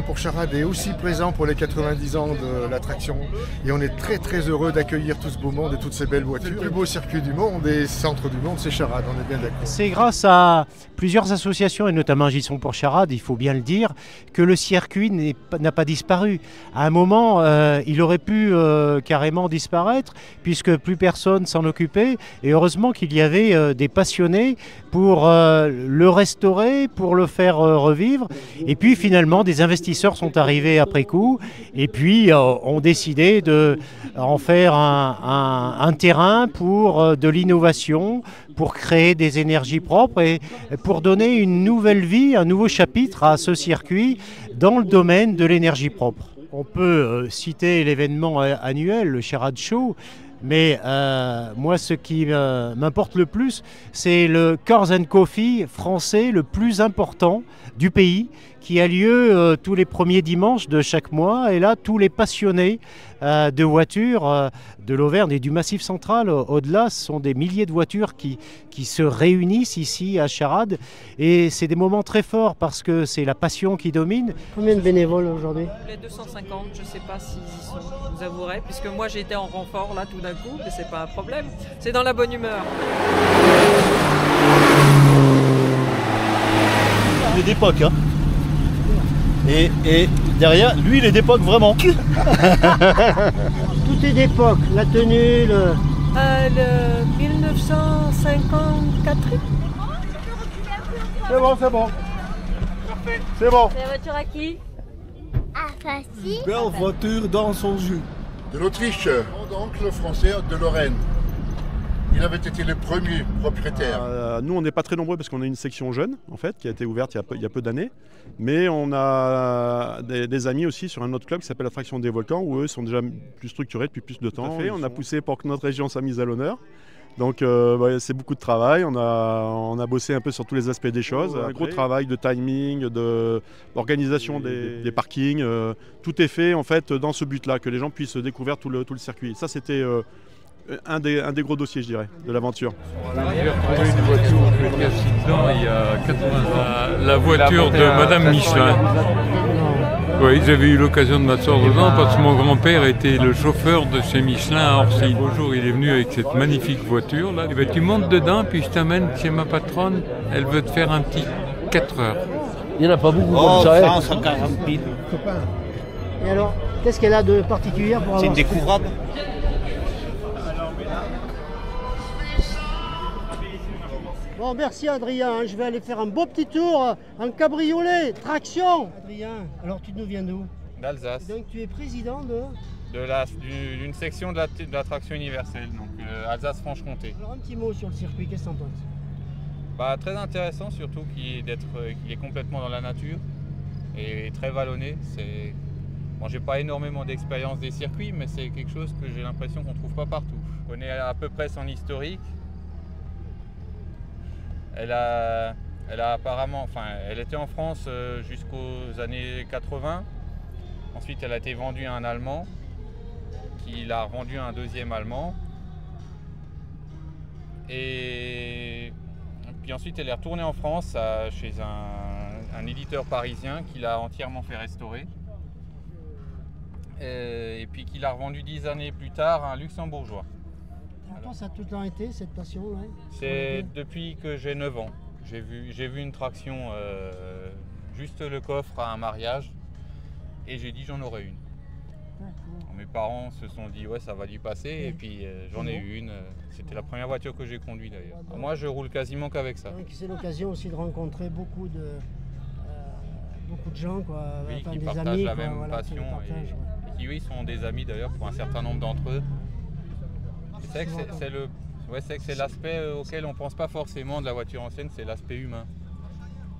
pour Charade est aussi présent pour les 90 ans de l'attraction. Et on est très très heureux d'accueillir tout ce beau monde et toutes ces belles voitures. Le plus beau circuit du monde et centre du monde, c'est Charade, on est bien d'accord. C'est grâce à plusieurs associations, et notamment Gisons pour Charade, il faut bien le dire, que le circuit n'a pas disparu. À un moment, il aurait pu carrément disparaître, puisque plus personne s'en occupait. Et heureusement qu'il y avait des passionnés pour le restaurer, pour le faire revivre. Et puis finalement, des investisseurs sont arrivés après coup, et puis ont décidé d'en faire un terrain pour de l'innovation, pour créer des énergies propres et pour donner une nouvelle vie, un nouveau chapitre à ce circuit dans le domaine de l'énergie propre. On peut citer l'événement annuel, le Charade Show, mais moi ce qui m'importe le plus, c'est le Cars & Coffee français le plus important du pays, qui a lieu tous les premiers dimanches de chaque mois. Et là, tous les passionnés de voitures de l'Auvergne et du Massif central, au-delà, ce sont des milliers de voitures qui se réunissent ici à Charade. Et c'est des moments très forts parce que c'est la passion qui domine. Combien de bénévoles aujourd'hui? Les 250, je ne sais pas s'ils y sont, je vous avouerai, puisque moi j'ai été en renfort là tout d'un coup, mais c'est pas un problème. C'est dans la bonne humeur. Il est d'époque, hein. Et derrière, lui, il est d'époque vraiment. Tout est d'époque, la tenue, Le 1954. C'est bon, c'est bon. C'est bon. C'est la voiture à qui? Ah, facile. Belle voiture dans son jus. De l'Autriche, mon oncle français de Lorraine. Il avait été le premier propriétaire. Nous, on n'est pas très nombreux parce qu'on a une section jeune, en fait, qui a été ouverte il y a peu d'années. Mais on a des amis aussi sur un autre club qui s'appelle l'Attraction des Volcans, où eux sont déjà plus structurés depuis plus de temps. On a poussé pour que notre région soit mise à l'honneur. Donc c'est beaucoup de travail, on a bossé un peu sur tous les aspects des choses. Un gros travail de timing, d'organisation des parkings. Tout est fait en fait dans ce but-là, que les gens puissent découvrir tout le circuit. Ça c'était un des gros dossiers, je dirais, de l'aventure. J'ai retrouvé une voiture que j'ai cassée dedans il y a 80 ans. La voiture de Madame Michelin. Oui, j'avais eu l'occasion de m'asseoir dedans parce que mon grand-père était le chauffeur de chez Michelin à Orcy. Un jour, il est venu avec cette magnifique voiture là. Et ben, tu montes dedans, puis je t'amène chez ma patronne. Elle veut te faire un petit 4 heures. Il n'y en a pas beaucoup comme ça. 140 piles. Et alors, qu'est-ce qu'elle a de particulier pour avoir? C'est découvrable. Bon, merci Adrien, je vais aller faire un beau petit tour en cabriolet, traction. Adrien, alors tu nous viens d'où? D'Alsace. Donc tu es président D'une section de l'attraction universelle, donc Alsace-Franche-Comté. Alors un petit mot sur le circuit, qu'est-ce que t'en penses? Très intéressant, surtout qu'il est complètement dans la nature et très vallonné. Bon, j'ai pas énormément d'expérience des circuits, mais c'est quelque chose que j'ai l'impression qu'on ne trouve pas partout. Je connais à peu près son historique. Elle était en France jusqu'aux années 80. Ensuite, elle a été vendue à un Allemand qui l'a revendue à un deuxième Allemand. Et puis ensuite, elle est retournée en France chez un éditeur parisien qui l'a entièrement fait restaurer. Et puis qui l'a revendue 10 années plus tard à un luxembourgeois. Toi, ça a tout le temps été cette passion-là? C'est depuis que j'ai 9 ans. J'ai vu une traction, juste le coffre à un mariage, et j'ai dit j'en aurai une. Mes parents se sont dit ouais ça va lui passer, et puis j'en ai eu une. C'était la première voiture que j'ai conduite d'ailleurs. Moi je roule quasiment qu'avec ça. C'est l'occasion aussi de rencontrer beaucoup de gens, quoi. Oui, enfin, qui des partagent amis, la quoi, même voilà, passion qui et qui oui, sont des amis d'ailleurs pour un certain nombre d'entre eux. C'est que c'est l'aspect auquel on ne pense pas forcément de la voiture ancienne, c'est l'aspect humain,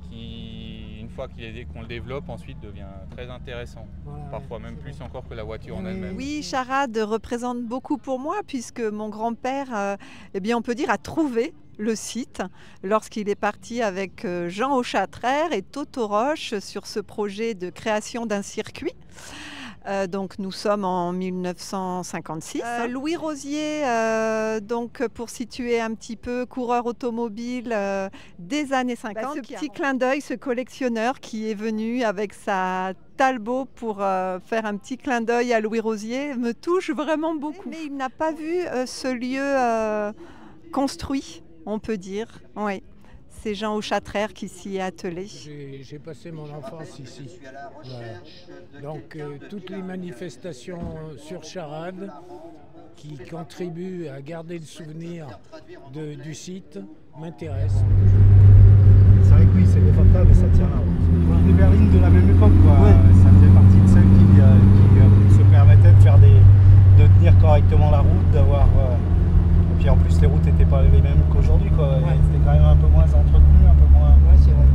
qui, une fois qu'on le développe, ensuite devient très intéressant, parfois même plus encore que la voiture en elle-même. Oui, Charade représente beaucoup pour moi, puisque mon grand-père, on peut dire, a trouvé le site lorsqu'il est parti avec Jean Auchatrère et Toto Roche sur ce projet de création d'un circuit. Donc nous sommes en 1956. Louis Rosier, donc pour situer un petit peu, coureur automobile des années 50. Ce petit clin d'œil, ce collectionneur qui est venu avec sa Talbot pour faire un petit clin d'œil à Louis Rosier me touche vraiment beaucoup. Mais il n'a pas vu ce lieu construit, on peut dire. Oui. C'est Jean Auchatraire qui s'y est attelé. J'ai passé mon enfance ici. Voilà. Donc toutes les manifestations sur Charade qui contribuent à garder le souvenir du site m'intéressent. C'est vrai que oui, c'est confortable et ça tient la route. Des berlines de la même époque, quoi. Ouais. Ça fait partie de celles qui se permettaient de tenir correctement la route, d'avoir. Et puis en plus les routes n'étaient pas les mêmes qu'aujourd'hui, quoi. Ouais. C'était quand même un peu moins entretenu, un peu moins. Ouais, c'est vrai.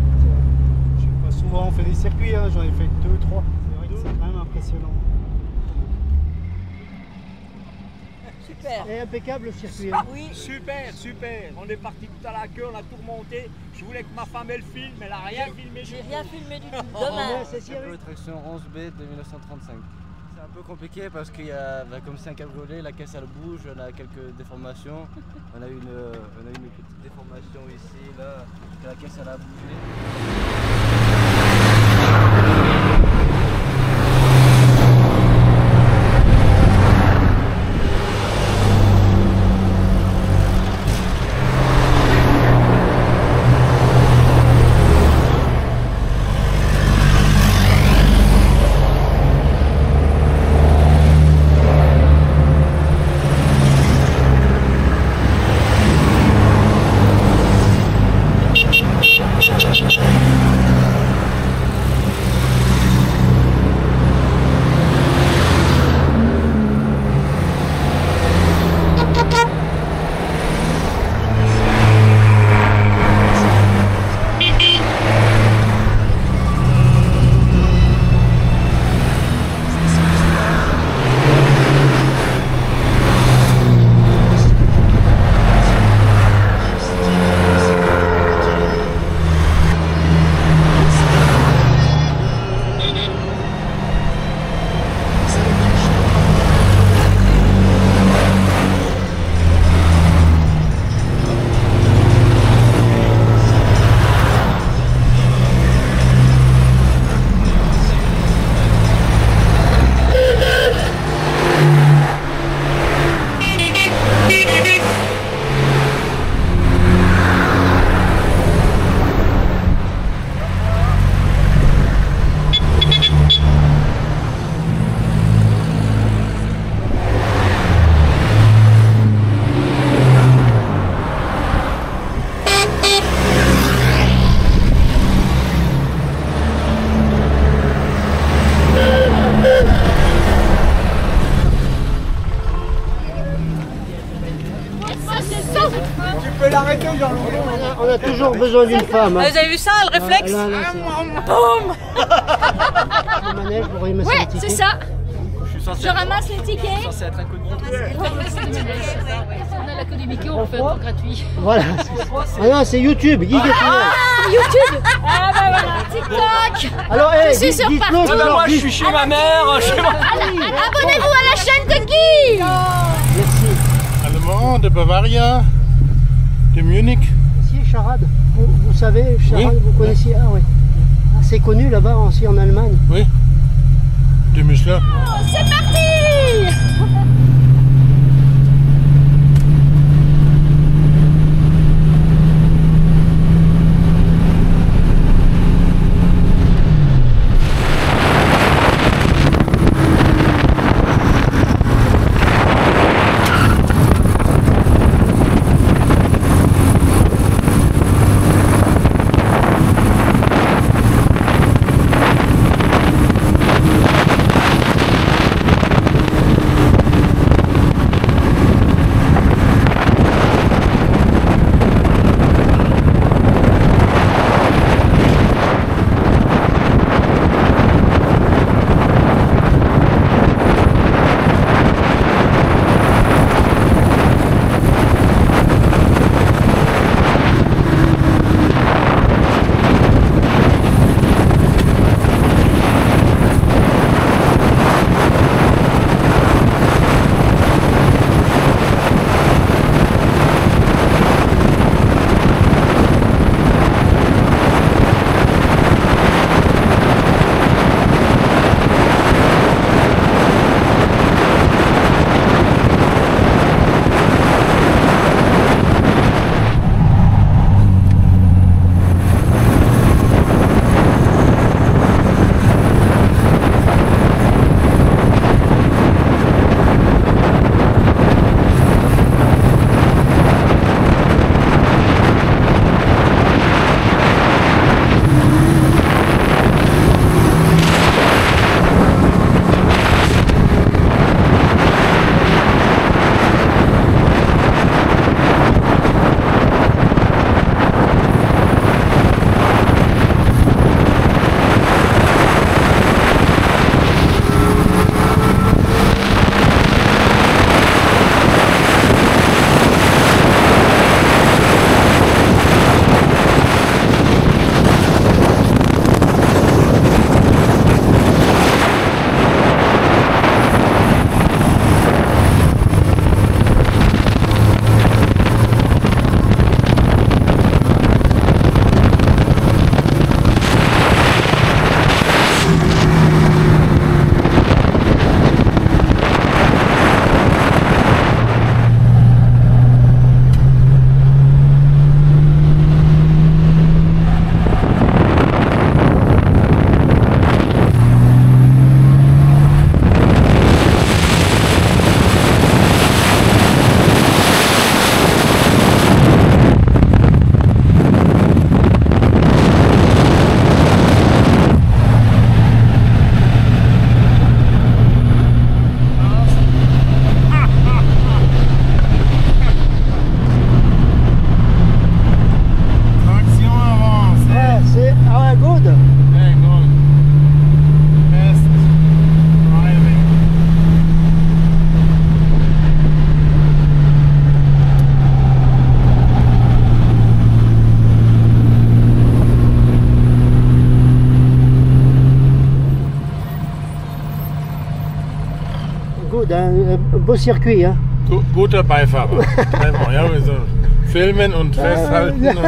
Je sais pas, souvent on fait des circuits, hein. J'en ai fait 2, 3. C'est vrai que c'est quand même impressionnant. Super. Et impeccable le circuit. Hein. Oui. Super, super. On est parti tout à la queue, on a tout remonté. Je voulais que ma femme elle filme, elle n'a rien filmé. J'ai rien filmé du tout. Demain. C'est la traction 11B de 1935. C'est un peu compliqué parce qu'il y a, comme c'est un cabriolet, la caisse elle bouge, on a quelques déformations. On a une petite déformation ici, là, la caisse elle a bougé. On a toujours besoin d'une femme. Vous avez vu ça, le réflexe? Boum. Ouais, c'est ça. Je ramasse les tickets. Je suis censé être inconnu. On a la code du Mickey, on fait un peu gratuit. Voilà. Ah non, c'est YouTube. YouTube. Ah bah voilà, TikTok. Alors, je suis sur partout. Moi, je suis chez ma mère. Abonnez-vous à la chaîne de Guy. Merci. Allemand de Bavaria, de Munich. Ici, Charade. Vous savez, Charade, oui. Vous connaissiez? Ah oui. Ah, c'est connu là-bas aussi en Allemagne. Oui. De Michelin. Oh, c'est parti. Charade, hein, un beau circuit. Hein. Guter Beifahrer. Vraiment, ja, so filmen und festhalten.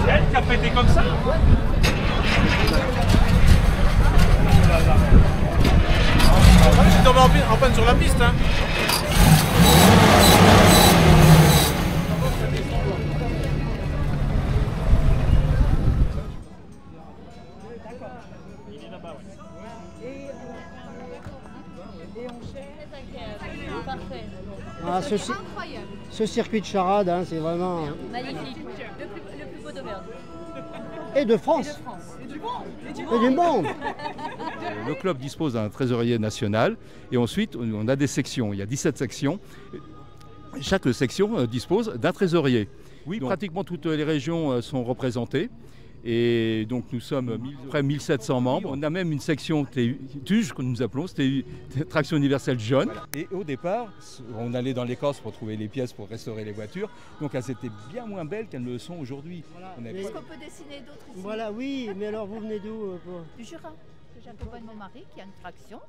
C'est elle qui a pété comme ça. Je suis tombé en panne sur la piste. Hein. Ah, ce circuit de Charade, hein, c'est vraiment... Magnifique. Le plus beau d'Auvergne. Et de France. Et du monde. Et du monde. Le club dispose d'un trésorier national et ensuite on a des sections. Il y a 17 sections. Chaque section dispose d'un trésorier. Oui, donc, pratiquement toutes les régions sont représentées. Et donc nous sommes près de 1700 membres. On a même une section TUJ que nous appelons, c'était Traction Universelle Jaune. Et au départ, on allait dans l'Écosse pour trouver les pièces pour restaurer les voitures. Donc elles étaient bien moins belles qu'elles ne le sont aujourd'hui. Voilà. Est-ce qu'on peut dessiner d'autres ici? Voilà, oui, mais alors vous venez d'où Du Jura. J'accompagne mon mari qui a une traction.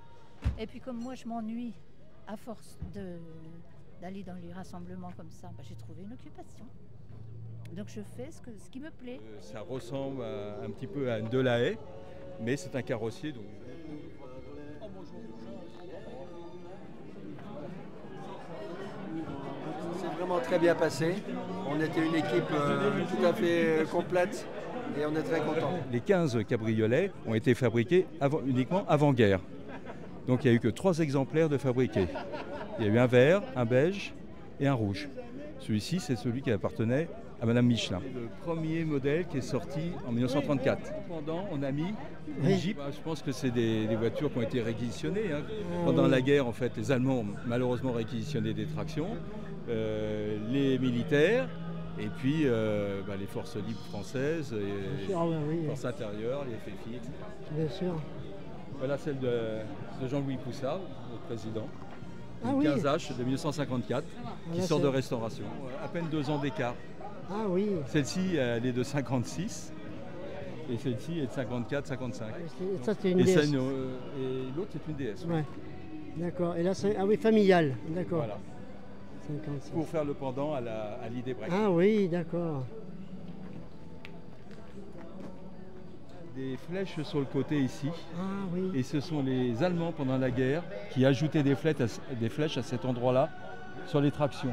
Et puis comme moi je m'ennuie à force d'aller dans les rassemblements comme ça, j'ai trouvé une occupation. Donc je fais ce qui me plaît. Ça ressemble un petit peu à une Delahaye, mais c'est un carrossier. Donc... C'est vraiment très bien passé. On était une équipe tout à fait complète et on est très contents. Les 15 cabriolets ont été fabriqués uniquement avant-guerre. Donc il n'y a eu que 3 exemplaires de fabriqués. Il y a eu un vert, un beige et un rouge. Celui-ci, c'est celui qui appartenait à Madame Michelin. Le premier modèle qui est sorti en 1934. Pendant, on a mis une Jeep. Je pense que c'est des voitures qui ont été réquisitionnées. Hein. Pendant la guerre, en fait, les Allemands ont malheureusement réquisitionné des tractions. Les militaires, et puis les forces libres françaises, les forces intérieures, les FFI, etc. Bien sûr. Voilà celle de Jean-Louis Poussard, notre président. Une 15H de 1954, qui sort de restauration. À peine 2 ans d'écart. Ah oui. Celle-ci, elle est de 56 et celle-ci est de 54-55. Et ça, c'est une DS. Et l'autre, c'est une DS. Ouais. D'accord. Et là, c'est familial. D'accord. Voilà. 56. Pour faire le pendant à l'idée break. Ah oui, d'accord. Des flèches sur le côté ici. Ah oui. Et ce sont les Allemands pendant la guerre qui ajoutaient des flèches à cet endroit-là sur les tractions.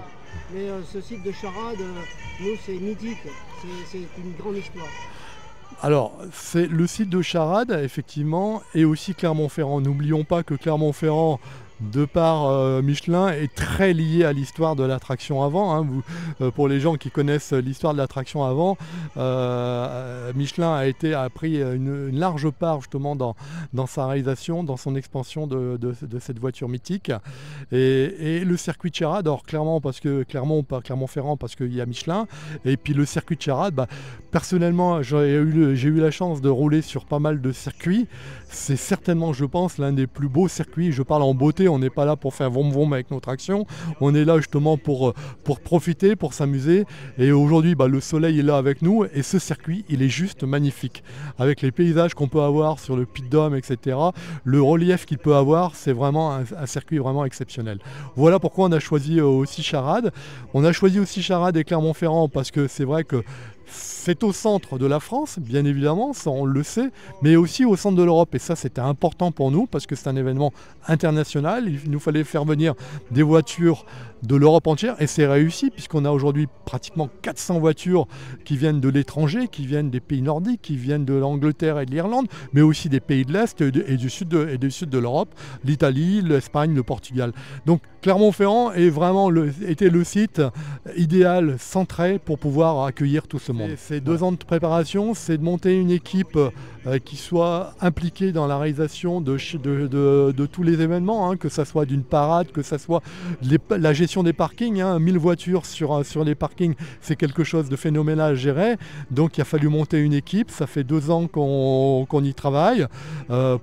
Mais ce site de Charade, nous, c'est mythique. C'est une grande histoire. Alors, c'est le site de Charade, effectivement, et aussi Clermont-Ferrand. N'oublions pas que Clermont-Ferrand, de par Michelin, est très lié à l'histoire de l'attraction avant. Hein. Pour les gens qui connaissent l'histoire de l'attraction avant, Michelin a pris une large part justement dans sa réalisation, dans son expansion de cette voiture mythique. Et le circuit de Charade, alors clairement parce que Clermont-Ferrand parce qu'il y a Michelin, et puis le circuit de Charade, personnellement j'ai eu la chance de rouler sur pas mal de circuits. C'est certainement, je pense, l'un des plus beaux circuits. Je parle en beauté, on n'est pas là pour faire vroom vroom avec notre action. On est là justement pour profiter, pour s'amuser. Et aujourd'hui, le soleil est là avec nous. Et ce circuit, il est juste magnifique. Avec les paysages qu'on peut avoir sur le Puy de Dôme, etc. Le relief qu'il peut avoir, c'est vraiment un circuit vraiment exceptionnel. Voilà pourquoi on a choisi aussi Charade. On a choisi aussi Charade et Clermont-Ferrand parce que c'est vrai que c'est au centre de la France, bien évidemment, ça on le sait, mais aussi au centre de l'Europe. Et ça, c'était important pour nous parce que c'est un événement international. Il nous fallait faire venir des voitures de l'Europe entière et c'est réussi puisqu'on a aujourd'hui pratiquement 400 voitures qui viennent de l'étranger, qui viennent des pays nordiques, qui viennent de l'Angleterre et de l'Irlande, mais aussi des pays de l'Est et du sud de l'Europe, l'Italie, l'Espagne, le Portugal. Donc Clermont-Ferrand était le site idéal, centré pour pouvoir accueillir tout ce monde. C'est 2 ans de préparation, c'est de monter une équipe qui soit impliquée dans la réalisation de tous les événements, hein, que ça soit d'une parade, que ça soit la gestion des parkings, 1000 voitures sur les parkings, c'est quelque chose de phénoménal à gérer. Donc il a fallu monter une équipe, ça fait 2 ans qu'on y travaille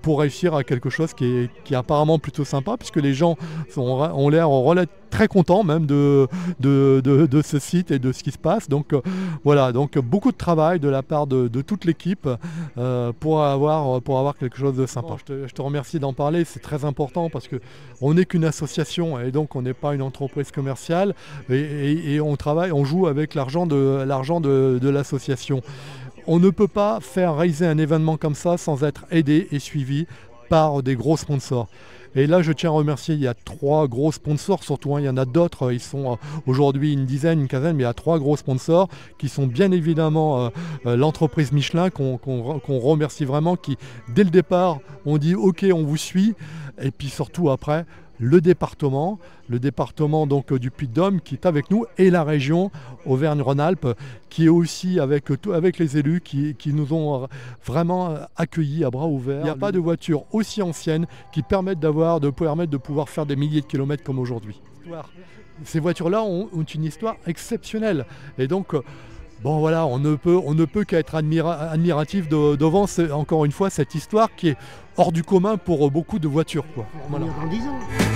pour réussir à quelque chose qui est apparemment plutôt sympa, puisque les gens ont l'air très content même de ce site et de ce qui se passe. Donc voilà, donc beaucoup de travail de la part de toute l'équipe pour avoir quelque chose de sympa. Je te remercie d'en parler, c'est très important parce qu'on n'est qu'une association et donc on n'est pas une entreprise commerciale et on joue avec l'argent de l'association. On ne peut pas faire réaliser un événement comme ça sans être aidé et suivi par des gros sponsors. Et là, je tiens à remercier, il y a 3 gros sponsors, surtout, il y en a d'autres, ils sont aujourd'hui une dizaine, une quinzaine, mais il y a 3 gros sponsors qui sont bien évidemment l'entreprise Michelin, qu'on remercie vraiment, qui dès le départ ont dit ok, on vous suit, et puis surtout après, le département donc du Puy-de-Dôme qui est avec nous et la région Auvergne-Rhône-Alpes qui est aussi avec les élus qui nous ont vraiment accueillis à bras ouverts. Il n'y a pas de voiture aussi ancienne qui permettent de pouvoir faire des milliers de kilomètres comme aujourd'hui. Ces voitures-là ont une histoire exceptionnelle et donc bon voilà, on ne peut qu'être admiratif devant encore une fois cette histoire qui est hors du commun pour beaucoup de voitures, quoi. Voilà. Dans 10 ans.